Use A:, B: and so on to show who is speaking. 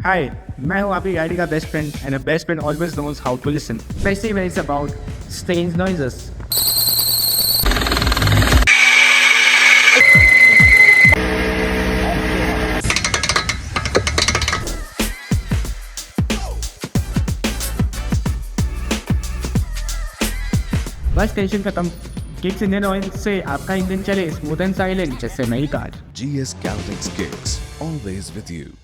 A: हाय, मैं हूँ आपकी गाड़ी का best friend and a best friend always knows how to listen, specially when it's about strange noises. बस टेंशन खत्म. किक्स इंजन ऑयल से आपका इंजन चले स्मूथ एंड साइलेंट जैसे नई car.
B: GS Caltex Kicks, always with you.